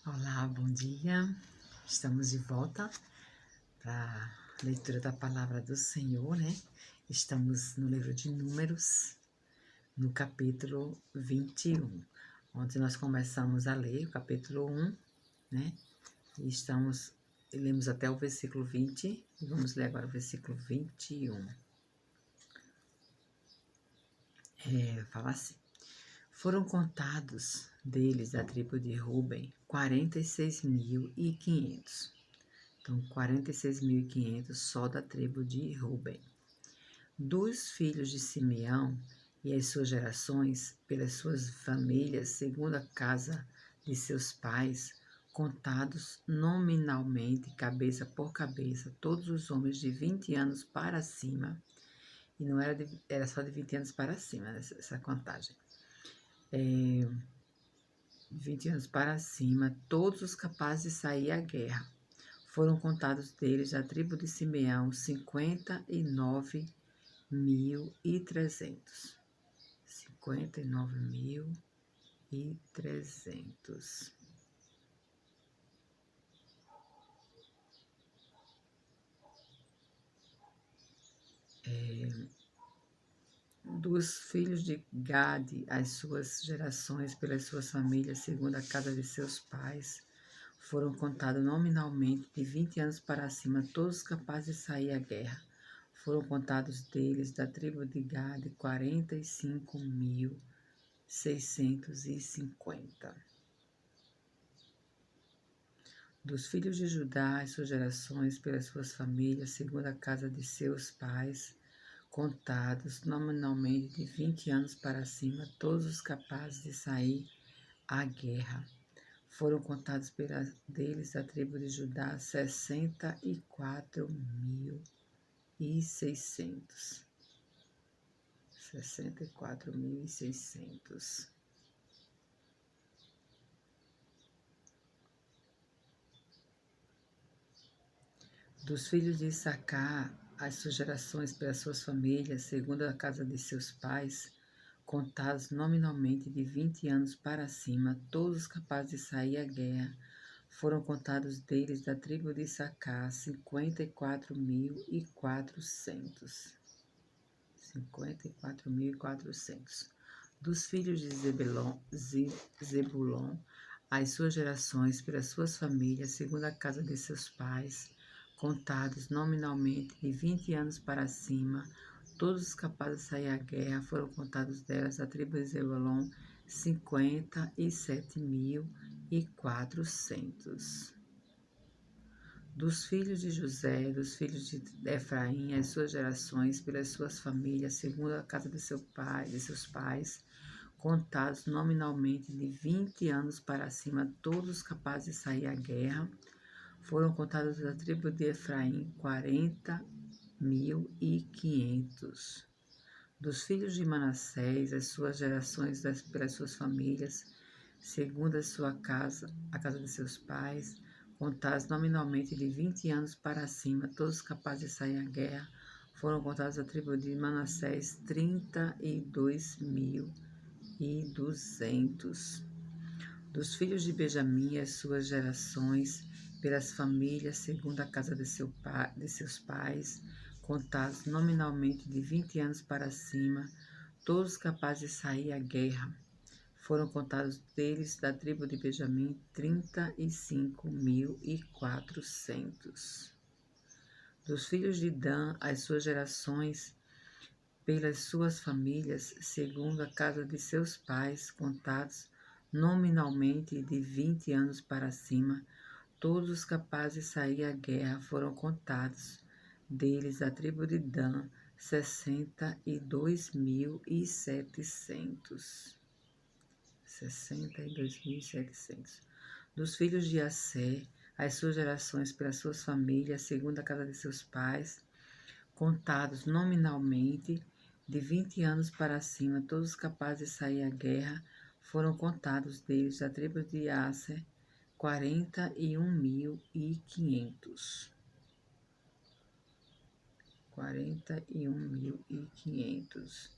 Olá, bom dia. Estamos de volta para a leitura da palavra do Senhor, né? Estamos no livro de Números, no capítulo 21. Ontem nós começamos a ler o capítulo 1, né? E lemos até o versículo 20 e vamos ler agora o versículo 21. Fala assim: Foram contados deles, da tribo de Ruben, 46.500. Então, 46.500 só da tribo de Ruben. Dos filhos de Simeão e as suas gerações, pelas suas famílias, segundo a casa de seus pais, contados nominalmente, cabeça por cabeça, todos os homens de 20 anos para cima, e não era só de 20 anos para cima, essa contagem. 20 anos para cima, todos os capazes de sair à guerra. Foram contados deles, da tribo de Simeão, 59.300. 59.300. Dos filhos de Gade, as suas gerações, pelas suas famílias, segundo a casa de seus pais, foram contados nominalmente de 20 anos para cima, todos capazes de sair à guerra. Foram contados deles, da tribo de Gade, 45.650. Dos filhos de Judá, as suas gerações, pelas suas famílias, segundo a casa de seus pais, contados nominalmente de 20 anos para cima, todos os capazes de sair à guerra. Foram contados deles, da tribo de Judá, 64.600. 64.600. Dos filhos de Issacar, as suas gerações, pelas suas famílias, segundo a casa de seus pais, contados nominalmente de 20 anos para cima, todos os capazes de sair à guerra, foram contados deles, da tribo de Issacar, 54.400. 54.400. Dos filhos de Zebulon, as suas gerações, pelas suas famílias, segundo a casa de seus pais, contados nominalmente de 20 anos para cima, todos os capazes de sair à guerra, foram contados delas, da tribo de Zebulon, 57.400. Dos filhos de José, dos filhos de Efraim, as suas gerações, pelas suas famílias, segundo a casa de seus pais, contados nominalmente de 20 anos para cima, todos capazes de sair à guerra, foram contados da tribo de Efraim, 40.500. Dos filhos de Manassés, as suas gerações, pelas suas famílias, segundo a casa de seus pais, contados nominalmente de 20 anos para cima, todos capazes de sair à guerra, foram contados da tribo de Manassés, 32.200. Dos filhos de Benjamim, as suas gerações, pelas famílias, segundo a casa de seus pais, contados nominalmente de 20 anos para cima, todos capazes de sair à guerra, foram contados deles, da tribo de Benjamim, 35.400. Dos filhos de Dan, as suas gerações, pelas suas famílias, segundo a casa de seus pais, contados nominalmente de 20 anos para cima, todos os capazes de sair à guerra, foram contados deles, da tribo de Dan, 62.700. 62.700. Dos filhos de Assé, as suas gerações, pelas suas famílias, segundo a casa de seus pais, contados nominalmente de 20 anos para cima, todos capazes de sair à guerra, foram contados deles, da tribo de Assé, 41.500. 41.500.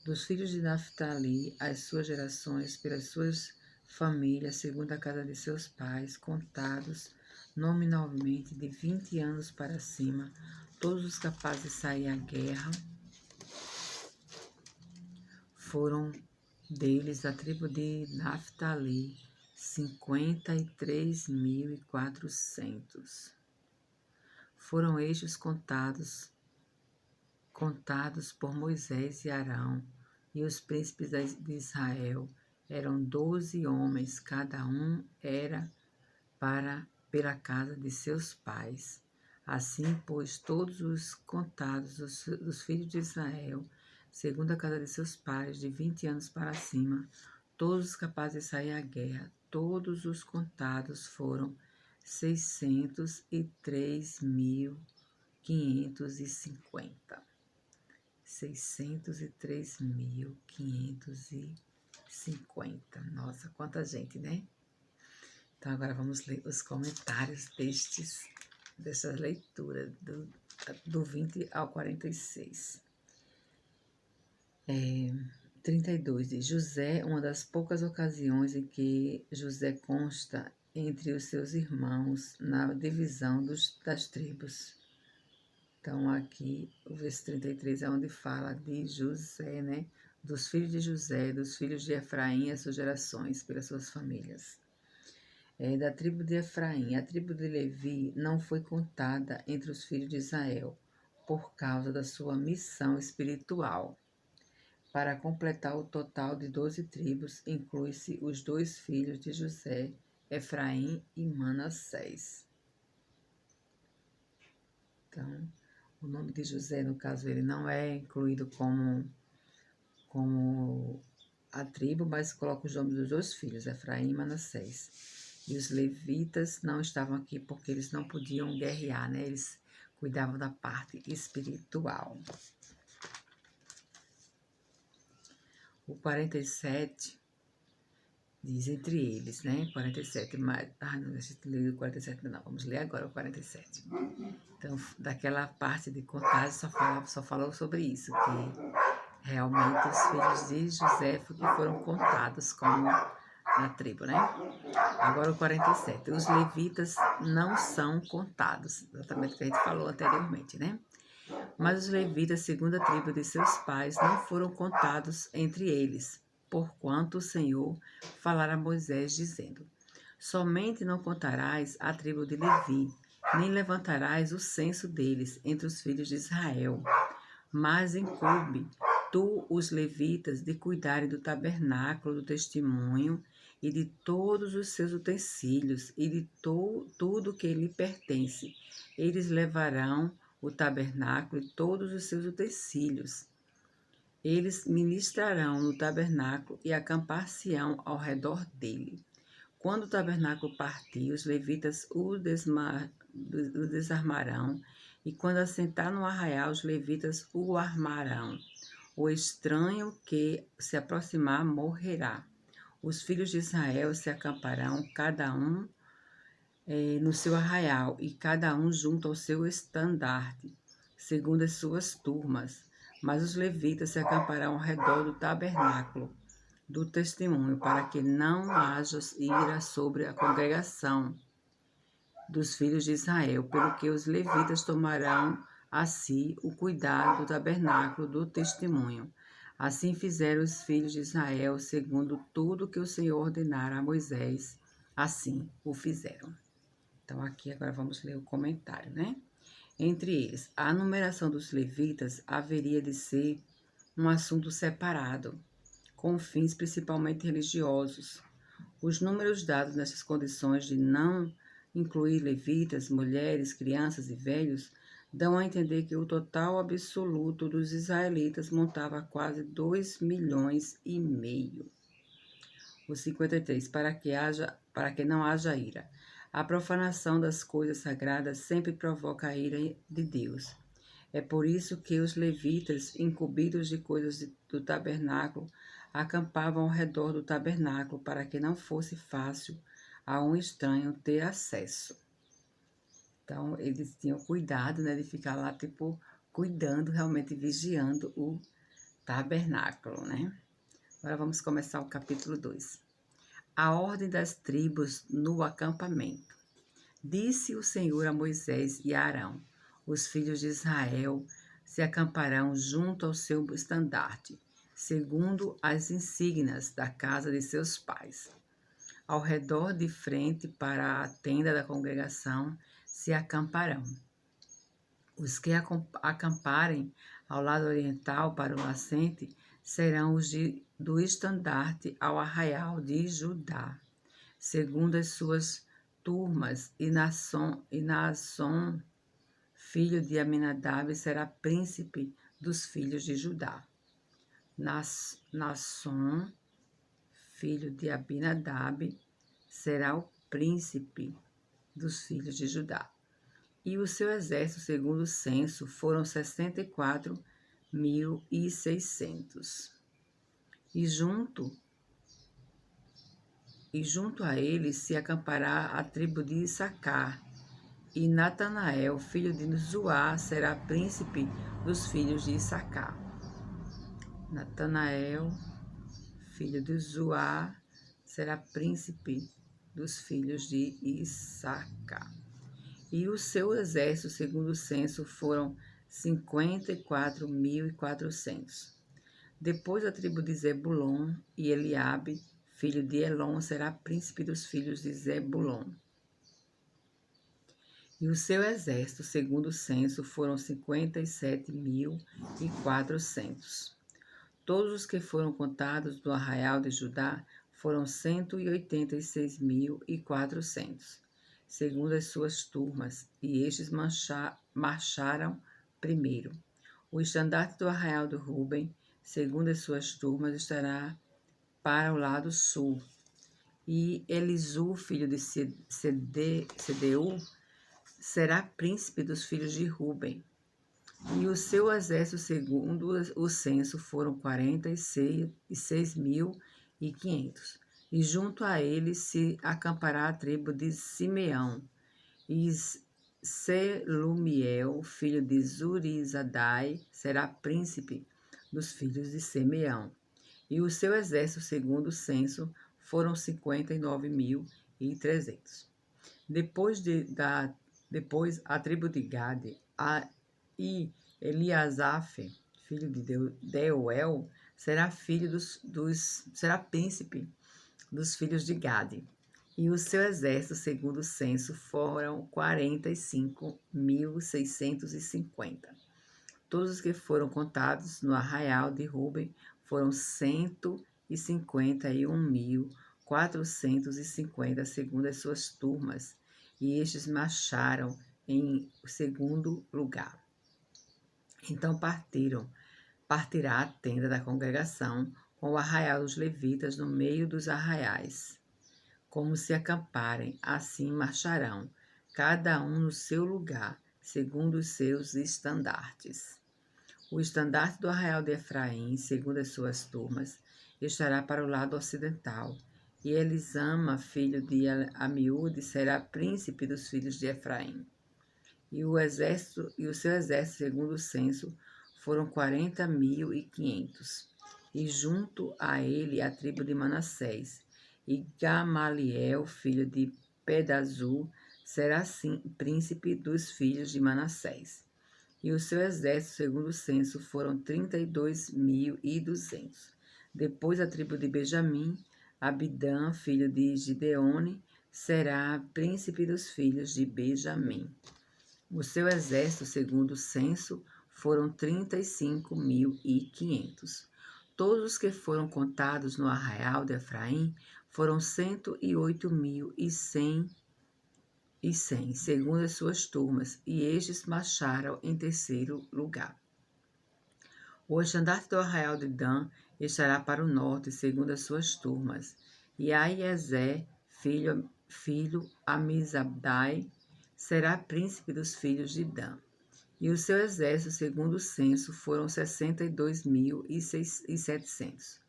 Dos filhos de Naphtali, as suas gerações, pelas suas famílias, segundo a casa de seus pais, contados nominalmente de 20 anos para cima, todos os capazes de sair à guerra, foram deles da tribo de Naftali, 53.400. Foram estes contados por Moisés e Arão, e os príncipes de Israel eram 12 homens, cada um era pela casa de seus pais. Assim, pois, todos os contados dos filhos de Israel, segundo a casa de seus pais, de 20 anos para cima, todos os capazes de sair à guerra, todos os contados foram 603.550. 603.550. Nossa, quanta gente, né? Então, agora vamos ler os comentários dessa leitura, do 20 ao 46. 32. De José, uma das poucas ocasiões em que José consta entre os seus irmãos na divisão das tribos. Então, aqui, o verso 33 é onde fala de José, né? Dos filhos de José, dos filhos de Efraim, as suas gerações, pelas suas famílias. Da tribo de Efraim, a tribo de Levi não foi contada entre os filhos de Israel, por causa da sua missão espiritual. Para completar o total de 12 tribos, inclui-se os 2 filhos de José, Efraim e Manassés. Então, o nome de José, no caso, ele não é incluído como a tribo, mas coloca os nomes dos 2 filhos, Efraim e Manassés. E os levitas não estavam aqui porque eles não podiam guerrear, né? Eles cuidavam da parte espiritual. O 47 diz entre eles, né? 47, mas... não, deixa eu ler o 47 não, vamos ler agora o 47. Então, daquela parte de contagem só falou sobre isso, que realmente os filhos de José que foram contados como na tribo, né? Agora o 47. Os levitas não são contados, exatamente o que a gente falou anteriormente, né? Mas os levitas, segundo a tribo de seus pais, não foram contados entre eles, porquanto o Senhor falara a Moisés, dizendo: somente não contarás a tribo de Levi, nem levantarás o censo deles entre os filhos de Israel, mas incumbe tu os levitas de cuidarem do tabernáculo do testemunho e de todos os seus utensílios e de tudo que lhe pertence. Eles levarão o tabernáculo e todos os seus utensílios. Eles ministrarão no tabernáculo e acampar-se-ão ao redor dele. Quando o tabernáculo partir, os levitas o desarmarão, e quando assentar no arraial, os levitas o armarão. O estranho que se aproximar morrerá. Os filhos de Israel se acamparão, cada um no seu arraial, e cada um junto ao seu estandarte, segundo as suas turmas. Mas os levitas se acamparão ao redor do tabernáculo do testemunho, para que não haja ira sobre a congregação dos filhos de Israel, pelo que os levitas tomarão a si o cuidado do tabernáculo do testemunho. Assim fizeram os filhos de Israel, segundo tudo que o Senhor ordenara a Moisés, assim o fizeram. Então, aqui agora vamos ler o comentário, né? Entre eles, a numeração dos levitas haveria de ser um assunto separado, com fins principalmente religiosos. Os números dados nessas condições de não incluir levitas, mulheres, crianças e velhos, dão a entender que o total absoluto dos israelitas montava quase 2,5 milhões. O 53, para que não haja ira. A profanação das coisas sagradas sempre provoca a ira de Deus. É por isso que os levitas, incumbidos de coisas do tabernáculo, acampavam ao redor do tabernáculo para que não fosse fácil a um estranho ter acesso. Então, eles tinham cuidado, né, de ficar lá, cuidando, realmente vigiando o tabernáculo, né? Agora vamos começar o capítulo 2. A ordem das tribos no acampamento. Disse o Senhor a Moisés e a Arão: os filhos de Israel se acamparão junto ao seu estandarte, segundo as insígnias da casa de seus pais. Ao redor de frente para a tenda da congregação se acamparão. Os que acamparem ao lado oriental para o nascente serão os do estandarte ao arraial de Judá, segundo as suas turmas, e Naasson, filho de Aminadab, será príncipe dos filhos de Judá. Naasson, filho de Aminadab, será o príncipe dos filhos de Judá. E o seu exército, segundo o censo, foram 64.600. E junto a eles se acampará a tribo de Issacar, e Natanael, filho de Zuá, será príncipe dos filhos de Issacar. Natanael, filho de Zuá, será príncipe dos filhos de Issacar. E o seu exército, segundo o censo, foram 54.400. Depois a tribo de Zebulon, e Eliabe, filho de Elon, será príncipe dos filhos de Zebulon. E o seu exército, segundo o censo, foram 57.400. Todos os que foram contados do arraial de Judá foram 186.400. Segundo as suas turmas, e estes marcharam primeiro. O estandarte do arraial de Ruben, segundo as suas turmas, estará para o lado sul. E Elisu, filho de Sedeu, será príncipe dos filhos de Ruben. E o seu exército, segundo o censo, foram 46.500. E junto a ele se acampará a tribo de Simeão. E Selumiel, filho de Zurizadai, será príncipe dos filhos de Simeão. E o seu exército, segundo o censo, foram 59.300. Depois a tribo de Gade e Eliasaf, filho de Deuel, será príncipe dos filhos de Gade. E o seu exército, segundo o censo, foram 45.650. Todos os que foram contados no arraial de Ruben foram 151.450, segundo as suas turmas, e estes marcharam em segundo lugar. Então partirá a tenda da congregação com o arraial dos levitas no meio dos arraiais. Como se acamparem, assim marcharão, cada um no seu lugar, segundo os seus estandartes. O estandarte do arraial de Efraim, segundo as suas turmas, estará para o lado ocidental, e Elisama, filho de Amiúde, será príncipe dos filhos de Efraim. E o seu exército, segundo o censo, foram 40.500. E junto a ele a tribo de Manassés. E Gamaliel, filho de Pedazur, será assim príncipe dos filhos de Manassés. E o seu exército, segundo o censo, foram 32.200. Depois a tribo de Benjamim, Abidã, filho de Gideone, será príncipe dos filhos de Benjamim. O seu exército, segundo o censo, foram 35.500. Todos os que foram contados no arraial de Efraim foram 108.100, segundo as suas turmas, e estes marcharam em terceiro lugar. O estandarte do arraial de Dan estará para o norte, segundo as suas turmas, e Aiezé, filho Amizabdai, será príncipe dos filhos de Dan. E o seu exército, segundo o censo, foram 62.700.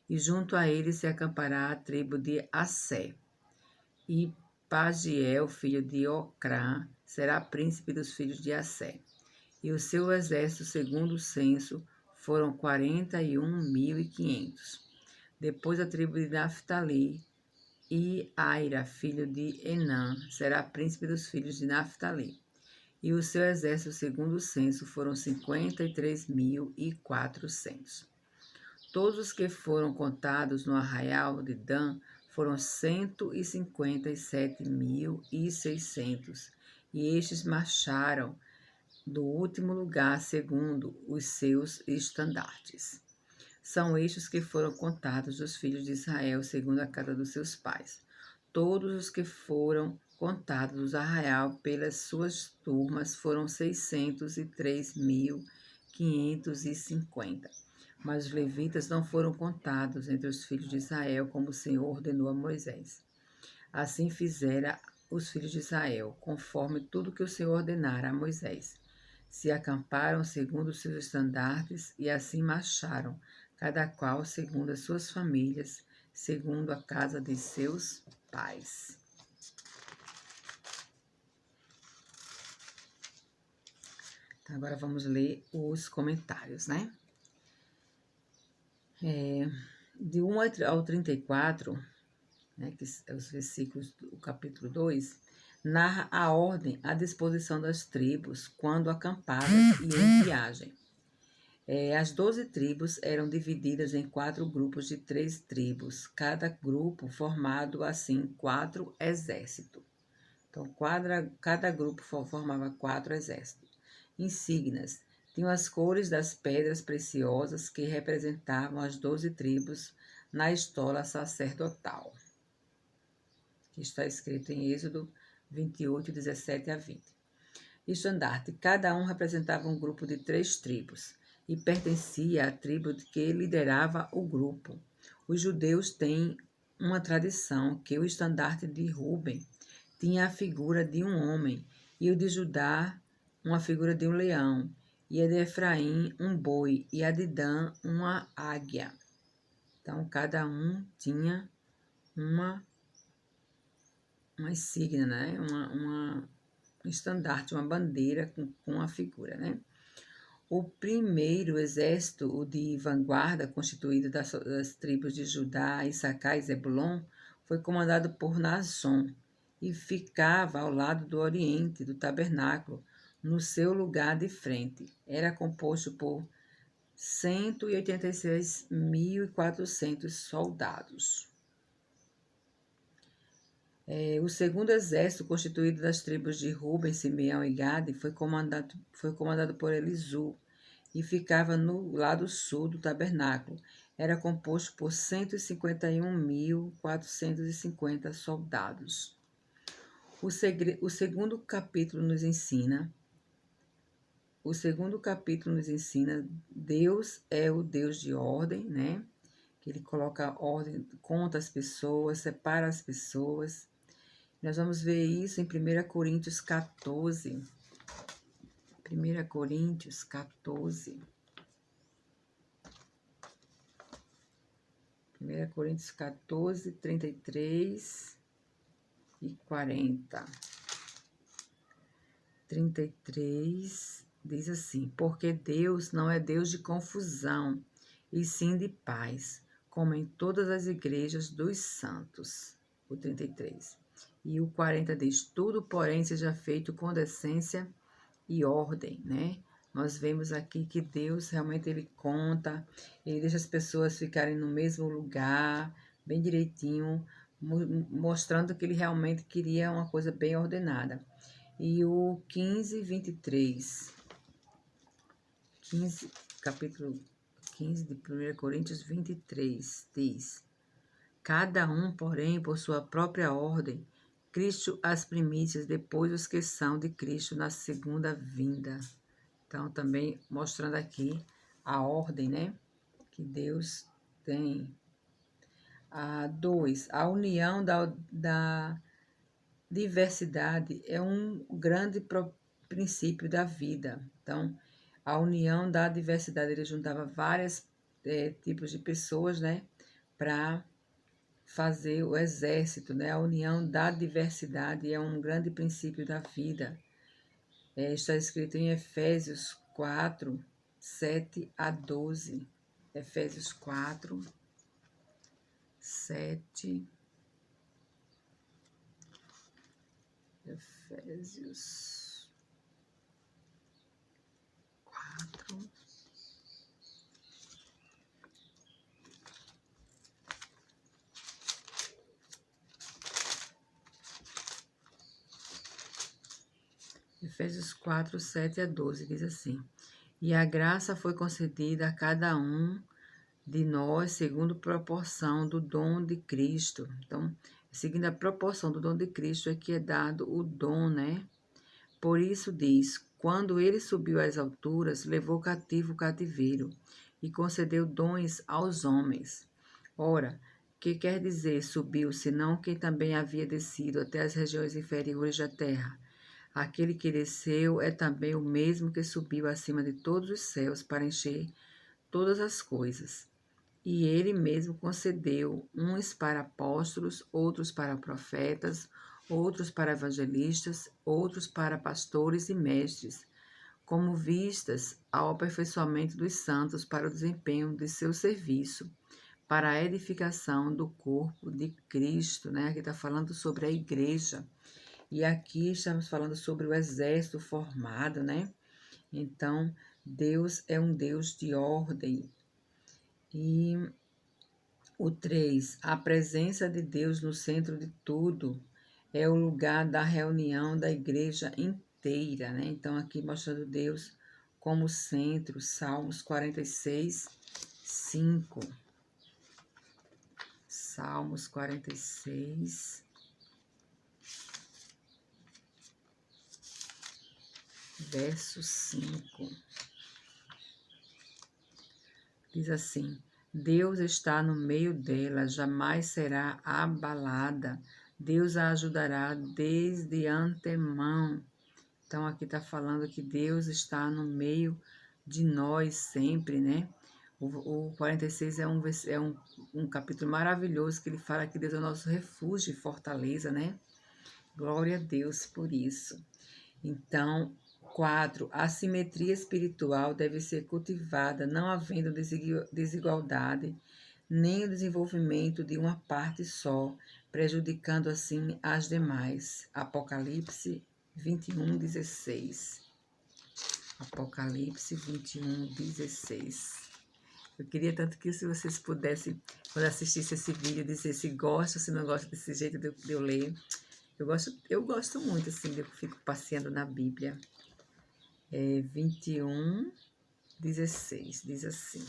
E junto a ele se acampará a tribo de Assé. E Pagiel, filho de Ocrã, será príncipe dos filhos de Assé. E o seu exército, segundo o censo, foram 41.500. Depois a tribo de Naphtali, E Aira, filho de Enã, será príncipe dos filhos de Naphtali. E o seu exército, segundo o censo, foram 53.400. Todos os que foram contados no arraial de Dan foram 157.600, e estes marcharam do último lugar segundo os seus estandartes. São estes que foram contados dos filhos de Israel segundo a casa dos seus pais. Todos os que foram contados dos arraial pelas suas turmas foram 603.550. Mas os levitas não foram contados entre os filhos de Israel, como o Senhor ordenou a Moisés. Assim fizera os filhos de Israel, conforme tudo que o Senhor ordenara a Moisés. Se acamparam segundo os seus estandartes e assim marcharam, cada qual segundo as suas famílias, segundo a casa de seus pais. Então, agora vamos ler os comentários, né? De 1 ao 34, né, que é os versículos do capítulo 2, narra a ordem, a disposição das tribos quando acampadas e em viagem. As 12 tribos eram divididas em 4 grupos de 3 tribos, cada grupo formado assim 4 exércitos. Então, cada grupo formava 4 exércitos. Insígnias tinham as cores das pedras preciosas que representavam as 12 tribos na estola sacerdotal, que está escrito em Êxodo 28, 17 a 20. Estandarte, cada um representava um grupo de 3 tribos e pertencia à tribo que liderava o grupo. Os judeus têm uma tradição que o estandarte de Ruben tinha a figura de um homem, e o de Judá uma figura de um leão, e a de Efraim um boi, e a de Dan uma águia. Então, cada um tinha uma insígnia, né? Um estandarte, uma bandeira com a figura, né? O primeiro exército, o de vanguarda, constituído das tribos de Judá, Issacar e Zebulon, foi comandado por Naasson e ficava ao lado do oriente do tabernáculo, no seu lugar de frente. Era composto por 186.400 soldados. O segundo exército, constituído das tribos de Ruben, Simeão e Gade, foi comandado por Elisu e ficava no lado sul do tabernáculo. Era composto por 151.450 soldados. O segundo capítulo nos ensina Deus é o Deus de ordem, né? Que ele coloca ordem, conta as pessoas, separa as pessoas. Nós vamos ver isso em 1 Coríntios 14. 1 Coríntios 14. 1 Coríntios 14, 33 e 40. 33 diz assim: porque Deus não é Deus de confusão, e sim de paz, como em todas as igrejas dos santos. O 33. E o 40 diz: tudo, porém, seja feito com decência e ordem, né? Nós vemos aqui que Deus realmente ele conta, ele deixa as pessoas ficarem no mesmo lugar, bem direitinho, mostrando que ele realmente queria uma coisa bem ordenada. E o 15, 23, capítulo 15 de 1 Coríntios 23, diz: cada um, porém, por sua própria ordem, Cristo as primícias, depois os que são de Cristo na segunda vinda. Então, também mostrando aqui a ordem, né, que Deus tem. 2. A união da diversidade é um grande princípio da vida. Então, a união da diversidade, ele juntava vários tipos de pessoas, né, para fazer o exército, né? A união da diversidade é um grande princípio da vida. Está escrito em Efésios 4, 7 a 12. Efésios 4, 7 Efésios 4. Efésios 4, 7 a 12 diz assim: E a graça foi concedida a cada um de nós segundo a proporção do dom de Cristo. Então, seguindo a proporção do dom de Cristo é que é dado o dom, né? Por isso diz: quando ele subiu às alturas, levou cativo o cativeiro e concedeu dons aos homens. Ora, que quer dizer subiu, senão quem também havia descido até as regiões inferiores da terra? Aquele que desceu é também o mesmo que subiu acima de todos os céus para encher todas as coisas. E ele mesmo concedeu uns para apóstolos, outros para profetas, outros para evangelistas, outros para pastores e mestres, como vistas ao aperfeiçoamento dos santos para o desempenho de seu serviço, para a edificação do corpo de Cristo, né? Aqui está falando sobre a igreja. E aqui estamos falando sobre o exército formado, né? Então, Deus é um Deus de ordem. E o 3, a presença de Deus no centro de tudo, é o lugar da reunião da igreja inteira, né? Então, aqui mostrando Deus como centro, Salmos 46, 5. Salmos 46, verso 5. Diz assim: Deus está no meio dela, jamais será abalada. Deus a ajudará desde antemão. Então, aqui está falando que Deus está no meio de nós sempre, né? O 46 é um capítulo maravilhoso que ele fala que Deus é o nosso refúgio e fortaleza, né? Glória a Deus por isso. Então, 4. A simetria espiritual deve ser cultivada, não havendo desigualdade, nem o desenvolvimento de uma parte só, prejudicando assim as demais. Apocalipse 21:16. Apocalipse 21:16. Eu queria tanto que se vocês pudessem, quando assistisse esse vídeo, dizer se gosta ou se não gosta desse jeito de eu ler. Eu gosto muito, assim, eu fico passeando na Bíblia. 21:16, diz assim: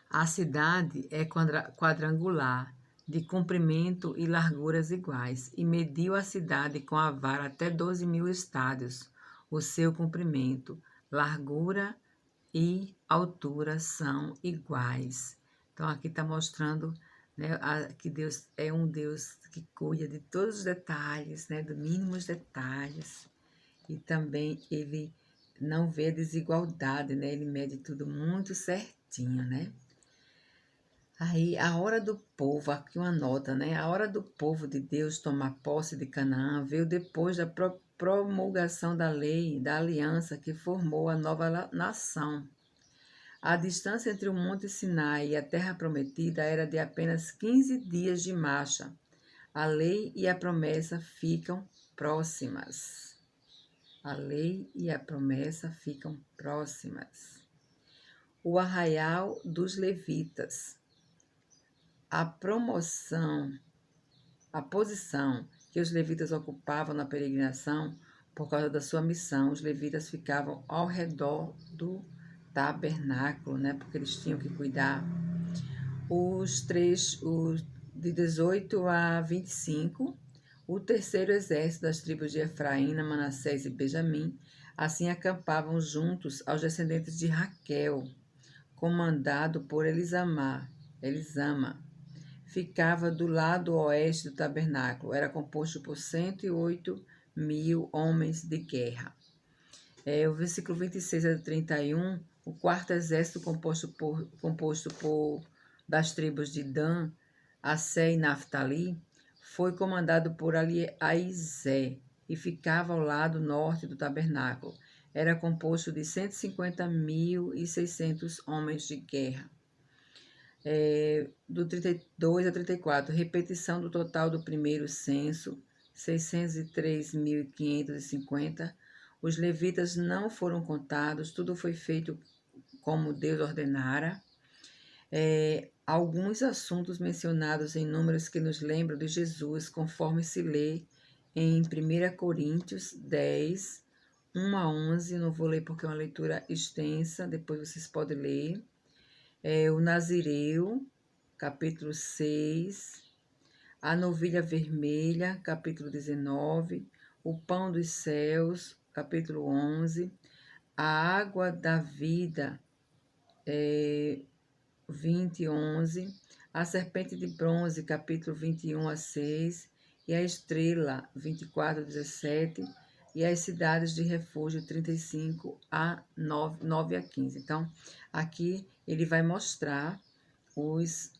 A cidade é quadrangular, de comprimento e larguras iguais, e mediu a cidade com a vara até 12.000 estádios. O seu comprimento, largura e altura são iguais. Então, aqui está mostrando, né, que Deus é um Deus que cuida de todos os detalhes, né, dos mínimos detalhes. E também ele não vê desigualdade, né? Ele mede tudo muito certinho, né? Aí, a hora do povo, aqui uma nota, né? A hora do povo de Deus tomar posse de Canaã veio depois da promulgação da lei, da aliança que formou a nova nação. A distância entre o Monte Sinai e a Terra Prometida era de apenas 15 dias de marcha. A lei e a promessa ficam próximas. A lei e a promessa ficam próximas. O arraial dos levitas. A posição que os levitas ocupavam na peregrinação, por causa da sua missão, os levitas ficavam ao redor do tabernáculo, né? Porque eles tinham que cuidar. Os de 18 a 25, o terceiro exército das tribos de Efraim, Manassés e Benjamim, assim acampavam juntos aos descendentes de Raquel, comandado por Elisama. Ficava do lado oeste do tabernáculo, era composto por 108.000 homens de guerra. O versículo 26 a 31, o quarto exército composto por das tribos de Dan, Assé e Naftali, foi comandado por Aizé e ficava ao lado norte do tabernáculo. Era composto de 150.600 homens de guerra. do 32 a 34, repetição do total do primeiro censo, 603.550. Os levitas não foram contados, tudo foi feito como Deus ordenara. Alguns assuntos mencionados em Números que nos lembram de Jesus, conforme se lê em 1 Coríntios 10, 1 a 11. Não vou ler porque é uma leitura extensa, depois vocês podem ler. O Nazireu, capítulo 6, a novilha vermelha, capítulo 19, o pão dos céus, capítulo 11, a água da vida, 20, 11, a serpente de bronze, capítulo 21 a 6, e a estrela, 24 a 17, e as cidades de refúgio, 35 a 9 a 15. Então, aqui ele vai mostrar os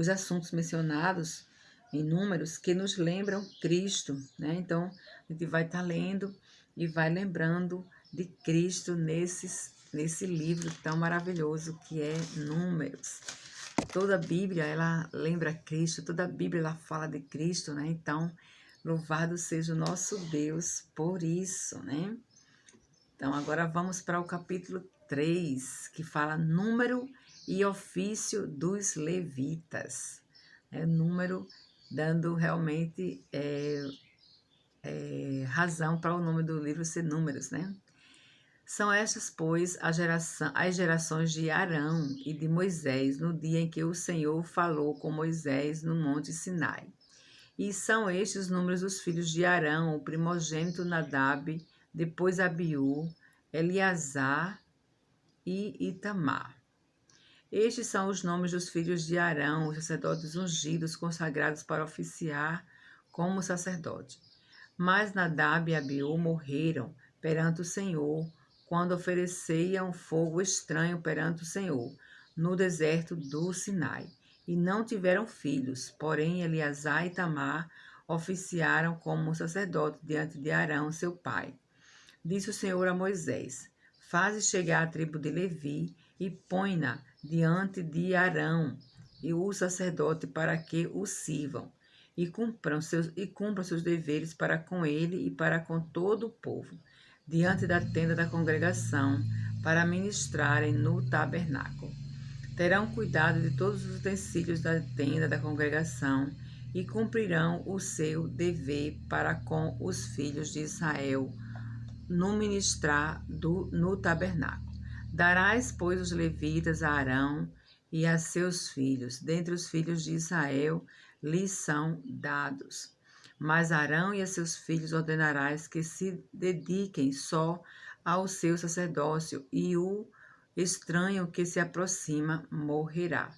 assuntos mencionados em Números que nos lembram Cristo, né? Então, a gente vai estar lendo e vai lembrando de Cristo nesse livro tão maravilhoso que é Números. Toda a Bíblia, ela lembra Cristo, toda a Bíblia, ela fala de Cristo, né? Então, louvado seja o nosso Deus por isso, né? Então, agora vamos para o capítulo 3, que fala número e ofício dos levitas. Número dando realmente razão para o nome do livro ser Números, né? São estas, pois, as gerações de Arão e de Moisés, no dia em que o Senhor falou com Moisés no monte Sinai. E são estes os números dos filhos de Arão, o primogênito Nadab, depois Abiú, Eleazar e Itamar. Estes são os nomes dos filhos de Arão, os sacerdotes ungidos, consagrados para oficiar como sacerdote. Mas Nadab e Abiú morreram perante o Senhor, quando ofereciam fogo estranho perante o Senhor, no deserto do Sinai. E não tiveram filhos, porém Eleazar e Itamar oficiaram como sacerdote diante de Arão, seu pai. Disse o Senhor a Moisés: Faze chegar a tribo de Levi e põe-na diante de Arão e o sacerdote para que o sirvam e cumpram seus deveres para com ele e para com todo o povo, diante da tenda da congregação, para ministrarem no tabernáculo. Terão cuidado de todos os utensílios da tenda da congregação e cumprirão o seu dever para com os filhos de Israel no ministrar no tabernáculo. Darás, pois, os levitas a Arão e a seus filhos, dentre os filhos de Israel lhes são dados. Mas Arão e a seus filhos ordenarás que se dediquem só ao seu sacerdócio, e o estranho que se aproxima morrerá.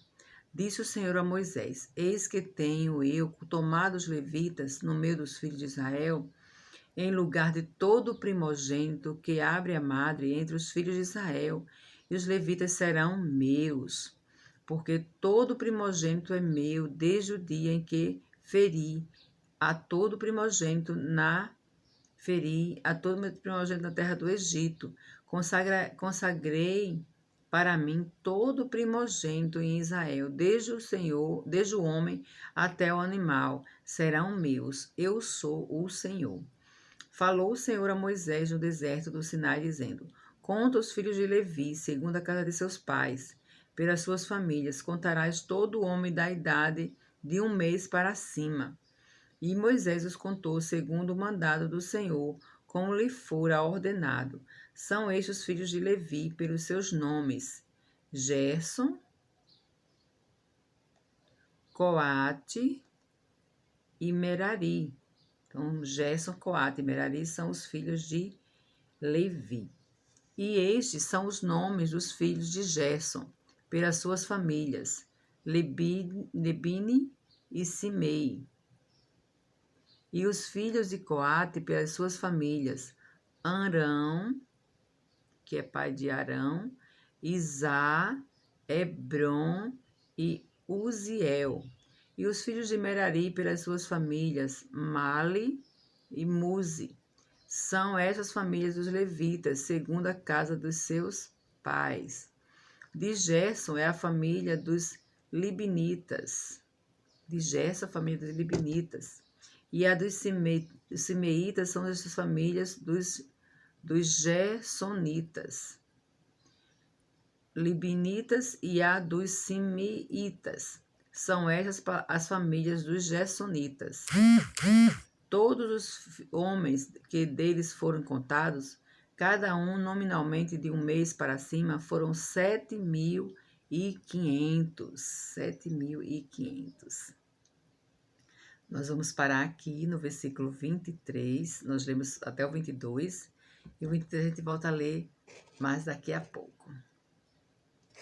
Disse o Senhor a Moisés: Eis que tenho eu tomado os levitas no meio dos filhos de Israel, em lugar de todo primogênito que abre a madre entre os filhos de Israel, e os levitas serão meus, porque todo primogênito é meu, desde o dia em que feri a todo primogênito na terra do Egito. Consagrei para mim todo primogênito em Israel, desde o homem até o animal, serão meus. Eu sou o Senhor. Falou o Senhor a Moisés no deserto do Sinai, dizendo: Conta os filhos de Levi, segundo a casa de seus pais, pelas suas famílias, contarás todo homem da idade de 1 mês para cima. E Moisés os contou segundo o mandado do Senhor, como lhe fora ordenado. São estes os filhos de Levi pelos seus nomes: Gerson, Coate e Merari. Então, Gerson, Coate e Merari são os filhos de Levi. E estes são os nomes dos filhos de Gerson, pelas suas famílias: Lebine e Simei. E os filhos de Coate, pelas suas famílias: Arão, que é pai de Arão, Isá, Hebron e Uziel. E os filhos de Merari, pelas suas famílias: Mali e Muzi. São essas famílias dos levitas, segundo a casa dos seus pais. De Gerson é a família dos Libinitas. De Gerson, a família dos Libinitas. E a dos Simeitas são as famílias dos Gersonitas. Libinitas e a dos Simeitas. São estas as famílias dos Gersonitas. Todos os homens que deles foram contados, cada um nominalmente de um mês para cima, foram 7.500. 7.500. Nós vamos parar aqui no versículo 23, nós lemos até o 22, e o 23 a gente volta a ler mais daqui a pouco.